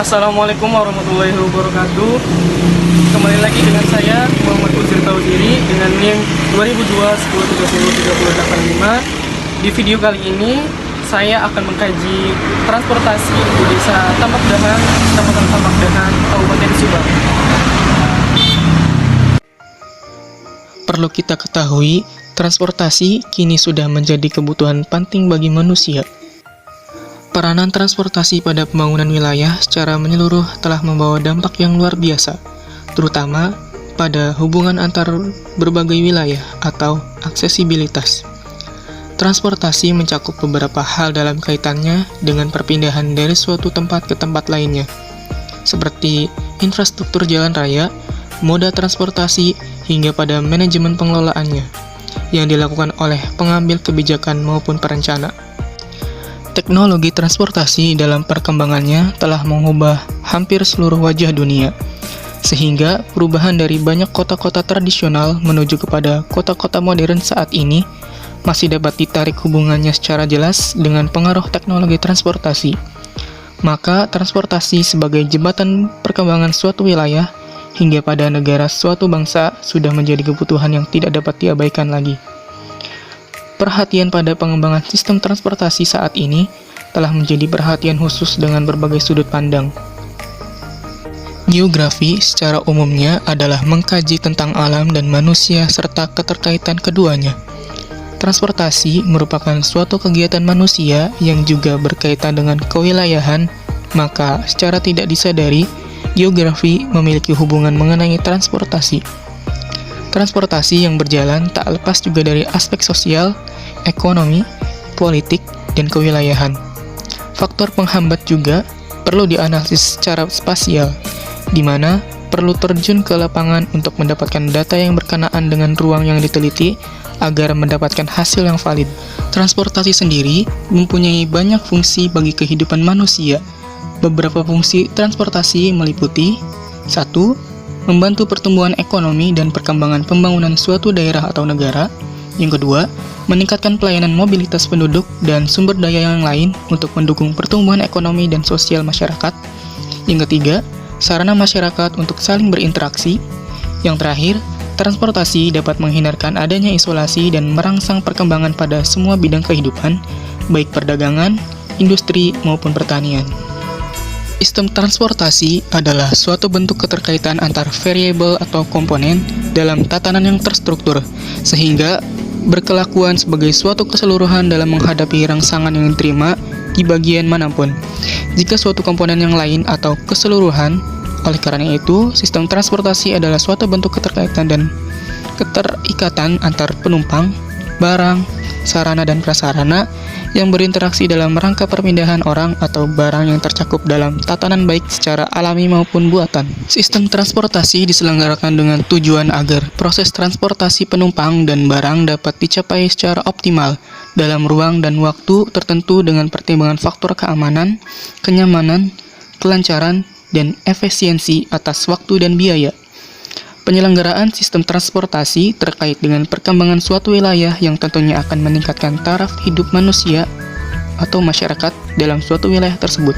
Assalamualaikum warahmatullahi wabarakatuh. Kembali lagi dengan saya Muhammad Uzir Tauziri dengan NIM 2002 1030 3085. Di video kali ini saya akan mengkaji transportasi di Desa Tambak Dahan, Kecamatan Tambak Dahan, Kabupaten Subang. Perlu kita ketahui, transportasi kini sudah menjadi kebutuhan penting bagi manusia. Peranan transportasi pada pembangunan wilayah secara menyeluruh telah membawa dampak yang luar biasa, terutama pada hubungan antar berbagai wilayah atau aksesibilitas. Transportasi mencakup beberapa hal dalam kaitannya dengan perpindahan dari suatu tempat ke tempat lainnya, seperti infrastruktur jalan raya, moda transportasi, hingga pada manajemen pengelolaannya, yang dilakukan oleh pengambil kebijakan maupun perencana. Teknologi transportasi dalam perkembangannya telah mengubah hampir seluruh wajah dunia, sehingga perubahan dari banyak kota-kota tradisional menuju kepada kota-kota modern saat ini masih dapat ditarik hubungannya secara jelas dengan pengaruh teknologi transportasi. Maka transportasi sebagai jembatan perkembangan suatu wilayah hingga pada negara suatu bangsa sudah menjadi kebutuhan yang tidak dapat diabaikan lagi. Perhatian pada pengembangan sistem transportasi saat ini telah menjadi perhatian khusus dengan berbagai sudut pandang. Geografi secara umumnya adalah mengkaji tentang alam dan manusia serta keterkaitan keduanya. Transportasi merupakan suatu kegiatan manusia yang juga berkaitan dengan kewilayahan, maka secara tidak disadari, geografi memiliki hubungan mengenai transportasi. Transportasi yang berjalan tak lepas juga dari aspek sosial, ekonomi, politik, dan kewilayahan. Faktor penghambat juga perlu dianalisis secara spasial, di mana perlu terjun ke lapangan untuk mendapatkan data yang berkenaan dengan ruang yang diteliti agar mendapatkan hasil yang valid. Transportasi sendiri mempunyai banyak fungsi bagi kehidupan manusia. Beberapa fungsi transportasi meliputi 1. Membantu pertumbuhan ekonomi dan perkembangan pembangunan suatu daerah atau negara. Yang kedua, meningkatkan pelayanan mobilitas penduduk dan sumber daya yang lain untuk mendukung pertumbuhan ekonomi dan sosial masyarakat. Yang ketiga, sarana masyarakat untuk saling berinteraksi. Yang terakhir, transportasi dapat menghindarkan adanya isolasi dan merangsang perkembangan pada semua bidang kehidupan, baik perdagangan, industri, maupun pertanian. Sistem transportasi adalah suatu bentuk keterkaitan antar variabel atau komponen dalam tatanan yang terstruktur, sehingga berkelakuan sebagai suatu keseluruhan dalam menghadapi rangsangan yang diterima di bagian manapun. Jika suatu komponen yang lain atau keseluruhan, oleh karena itu, sistem transportasi adalah suatu bentuk keterkaitan dan keterikatan antar penumpang, barang, sarana dan prasarana yang berinteraksi dalam rangka perpindahan orang atau barang yang tercakup dalam tatanan baik secara alami maupun buatan. Sistem transportasi diselenggarakan dengan tujuan agar proses transportasi penumpang dan barang dapat dicapai secara optimal dalam ruang dan waktu tertentu dengan pertimbangan faktor keamanan, kenyamanan, kelancaran, dan efisiensi atas waktu dan biaya. Penyelenggaraan sistem transportasi terkait dengan perkembangan suatu wilayah yang tentunya akan meningkatkan taraf hidup manusia atau masyarakat dalam suatu wilayah tersebut.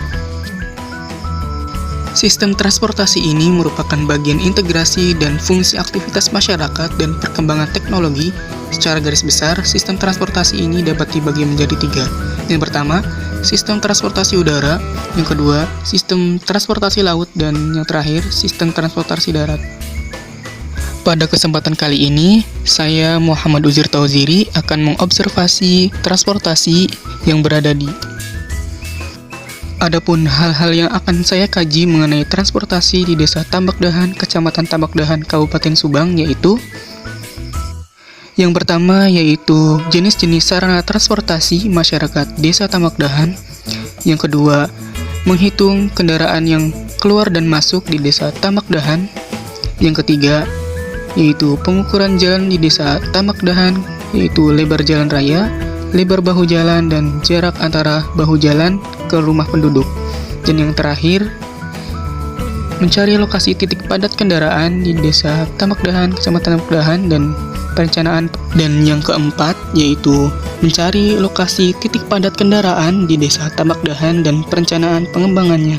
Sistem transportasi ini merupakan bagian integrasi dan fungsi aktivitas masyarakat dan perkembangan teknologi. Secara garis besar, sistem transportasi ini dapat dibagi menjadi 3. Yang pertama, sistem transportasi udara. Yang kedua, sistem transportasi laut. Dan yang terakhir, sistem transportasi darat. Pada kesempatan kali ini, saya Muhammad Uzir Tauziri akan mengobservasi transportasi yang berada di. Adapun hal-hal yang akan saya kaji mengenai transportasi di Desa Tambak Dahan, Kecamatan Tambak Dahan, Kabupaten Subang, yaitu yang pertama yaitu jenis-jenis sarana transportasi masyarakat Desa Tambak Dahan. Yang kedua, menghitung kendaraan yang keluar dan masuk di Desa Tambak Dahan. Yang ketiga, yaitu pengukuran jalan di Desa Tambak Dahan, yaitu lebar jalan raya, lebar bahu jalan, dan jarak antara bahu jalan ke rumah penduduk. Dan yang terakhir, mencari lokasi titik padat kendaraan di Desa Tambak Dahan, Kecamatan Tambak Dahan, dan perencanaan. Dan yang keempat, yaitu mencari lokasi titik padat kendaraan di Desa Tambak Dahan dan perencanaan pengembangannya.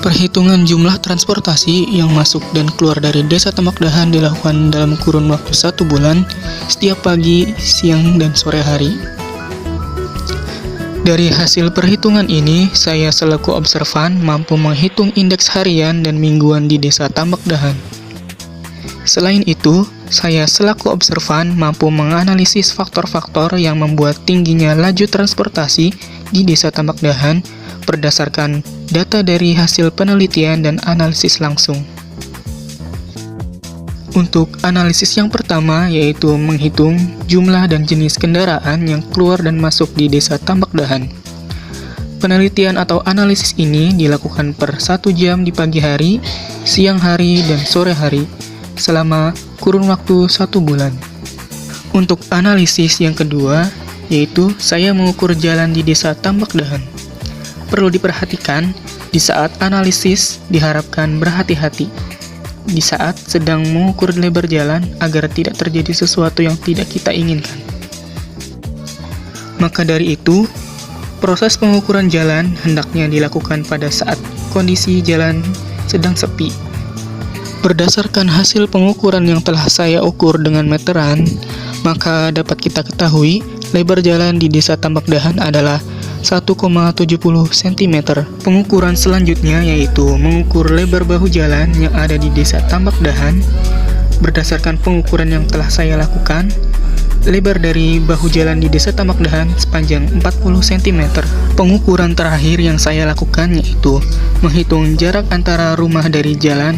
Perhitungan jumlah transportasi yang masuk dan keluar dari Desa Tambakdahan dilakukan dalam kurun waktu 1 bulan, setiap pagi, siang, dan sore hari. Dari hasil perhitungan ini, saya selaku observan mampu menghitung indeks harian dan mingguan di Desa Tambakdahan. Selain itu, saya selaku observan mampu menganalisis faktor-faktor yang membuat tingginya laju transportasi di Desa Tambakdahan berdasarkan data dari hasil penelitian dan analisis langsung. Untuk analisis yang pertama yaitu menghitung jumlah dan jenis kendaraan yang keluar dan masuk di Desa Tambakdahan. Penelitian atau analisis ini dilakukan per 1 jam di pagi hari, siang hari, dan sore hari selama kurun waktu 1 bulan. Untuk analisis yang kedua yaitu saya mengukur jalan di Desa Tambakdahan. Perlu diperhatikan, di saat analisis diharapkan berhati-hati di saat sedang mengukur lebar jalan agar tidak terjadi sesuatu yang tidak kita inginkan. Maka dari itu, proses pengukuran jalan hendaknya dilakukan pada saat kondisi jalan sedang sepi. Berdasarkan hasil pengukuran yang telah saya ukur dengan meteran, maka dapat kita ketahui lebar jalan di Desa Tambakdahan adalah 1,70 cm. Pengukuran selanjutnya yaitu mengukur lebar bahu jalan yang ada di Desa Tambakdahan. Berdasarkan pengukuran yang telah saya lakukan, lebar dari bahu jalan di Desa Tambakdahan sepanjang 40 cm. Pengukuran terakhir yang saya lakukan yaitu menghitung jarak antara rumah dari jalan.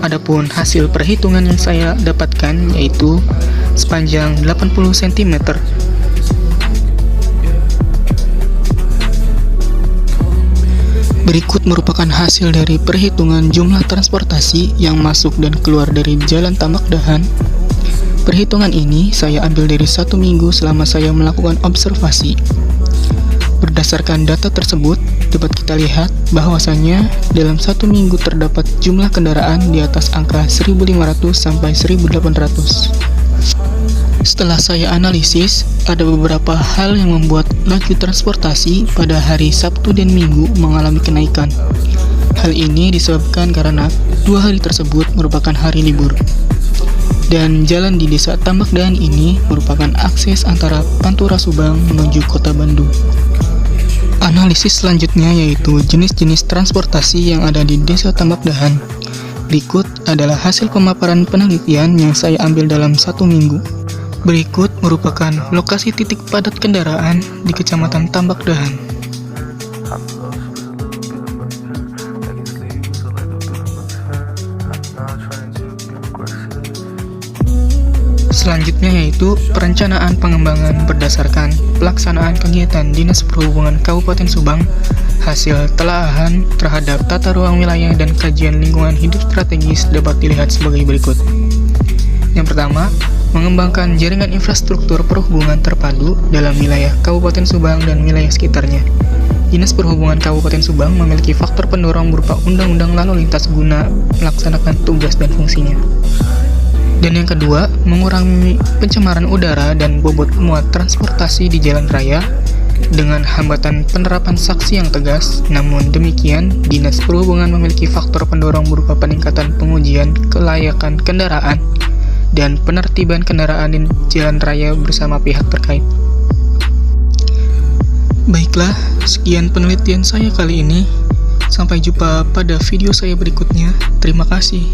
Adapun hasil perhitungan yang saya dapatkan yaitu sepanjang 80 cm. Berikut merupakan hasil dari perhitungan jumlah transportasi yang masuk dan keluar dari Jalan Tambakdahan. Perhitungan ini saya ambil dari 1 minggu selama saya melakukan observasi. Berdasarkan data tersebut, dapat kita lihat bahwasanya dalam 1 minggu terdapat jumlah kendaraan di atas angka 1.500 sampai 1.800. Setelah saya analisis, ada beberapa hal yang membuat laju transportasi pada hari Sabtu dan Minggu mengalami kenaikan. Hal ini disebabkan karena 2 hari tersebut merupakan hari libur. Dan jalan di Desa Tambakdahan ini merupakan akses antara Pantura Subang menuju Kota Bandung. Analisis selanjutnya yaitu jenis-jenis transportasi yang ada di Desa Tambakdahan. Berikut adalah hasil pemaparan penelitian yang saya ambil dalam 1 minggu. Berikut merupakan lokasi titik padat kendaraan di Kecamatan Tambakdahan. Selanjutnya yaitu perencanaan pengembangan berdasarkan pelaksanaan kegiatan Dinas Perhubungan Kabupaten Subang, hasil telaahan terhadap tata ruang wilayah dan kajian lingkungan hidup strategis dapat dilihat sebagai berikut. Yang pertama, mengembangkan jaringan infrastruktur perhubungan terpadu dalam wilayah Kabupaten Subang dan wilayah sekitarnya. Dinas Perhubungan Kabupaten Subang memiliki faktor pendorong berupa undang-undang lalu lintas guna melaksanakan tugas dan fungsinya. Dan yang kedua, mengurangi pencemaran udara dan bobot muat transportasi di jalan raya dengan hambatan penerapan sanksi yang tegas. Namun demikian, Dinas Perhubungan memiliki faktor pendorong berupa peningkatan pengujian kelayakan kendaraan dan penertiban kendaraan di jalan raya bersama pihak terkait. Baiklah, sekian penelitian saya kali ini. Sampai jumpa pada video saya berikutnya. Terima kasih.